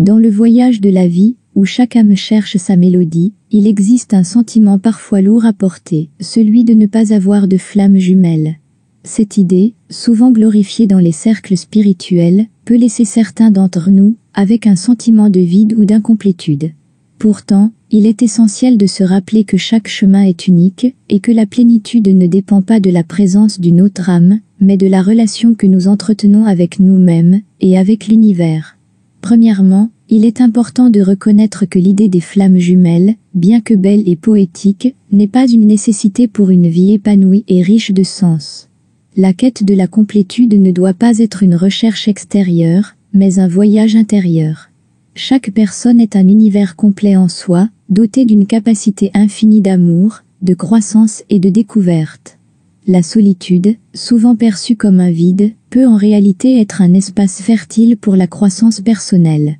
Dans le voyage de la vie, où chaque âme cherche sa mélodie, il existe un sentiment parfois lourd à porter, celui de ne pas avoir de flamme jumelle. Cette idée, souvent glorifiée dans les cercles spirituels, peut laisser certains d'entre nous avec un sentiment de vide ou d'incomplétude. Pourtant, il est essentiel de se rappeler que chaque chemin est unique et que la plénitude ne dépend pas de la présence d'une autre âme, mais de la relation que nous entretenons avec nous-mêmes et avec l'univers. Premièrement, il est important de reconnaître que l'idée des flammes jumelles, bien que belle et poétique, n'est pas une nécessité pour une vie épanouie et riche de sens. La quête de la complétude ne doit pas être une recherche extérieure, mais un voyage intérieur. Chaque personne est un univers complet en soi, doté d'une capacité infinie d'amour, de croissance et de découverte. La solitude, souvent perçue comme un vide, peut en réalité être un espace fertile pour la croissance personnelle.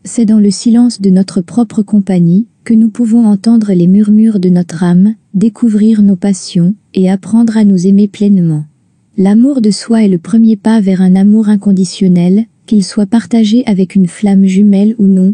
C'est dans le silence de notre propre compagnie que nous pouvons entendre les murmures de notre âme, découvrir nos passions et apprendre à nous aimer pleinement. L'amour de soi est le premier pas vers un amour inconditionnel, qu'il soit partagé avec une flamme jumelle ou non.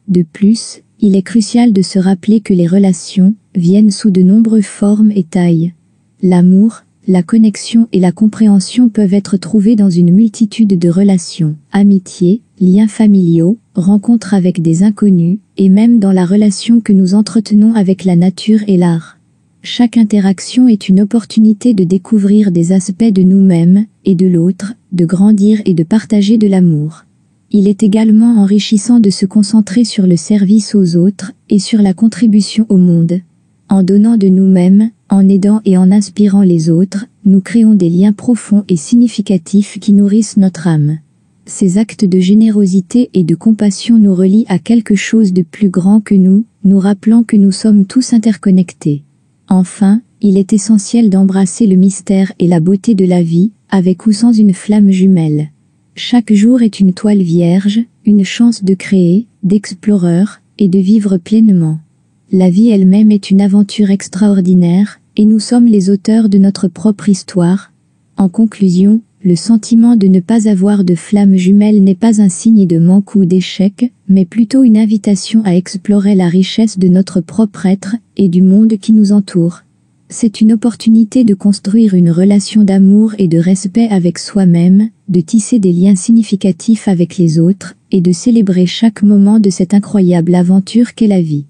De plus, il est crucial de se rappeler que les relations viennent sous de nombreuses formes et tailles. L'amour, la connexion et la compréhension peuvent être trouvés dans une multitude de relations, amitiés, liens familiaux, rencontres avec des inconnus, et même dans la relation que nous entretenons avec la nature et l'art. Chaque interaction est une opportunité de découvrir des aspects de nous-mêmes et de l'autre, de grandir et de partager de l'amour. Il est également enrichissant de se concentrer sur le service aux autres et sur la contribution au monde. En donnant de nous-mêmes, en aidant et en inspirant les autres, nous créons des liens profonds et significatifs qui nourrissent notre âme. Ces actes de générosité et de compassion nous relient à quelque chose de plus grand que nous rappelant que nous sommes tous interconnectés. Enfin, il est essentiel d'embrasser le mystère et la beauté de la vie, avec ou sans une flamme jumelle. Chaque jour est une toile vierge, une chance de créer, d'explorer et de vivre pleinement. La vie elle-même est une aventure extraordinaire, et nous sommes les auteurs de notre propre histoire. En conclusion, le sentiment de ne pas avoir de flamme jumelle n'est pas un signe de manque ou d'échec, mais plutôt une invitation à explorer la richesse de notre propre être et du monde qui nous entoure. C'est une opportunité de construire une relation d'amour et de respect avec soi-même, de tisser des liens significatifs avec les autres, et de célébrer chaque moment de cette incroyable aventure qu'est la vie.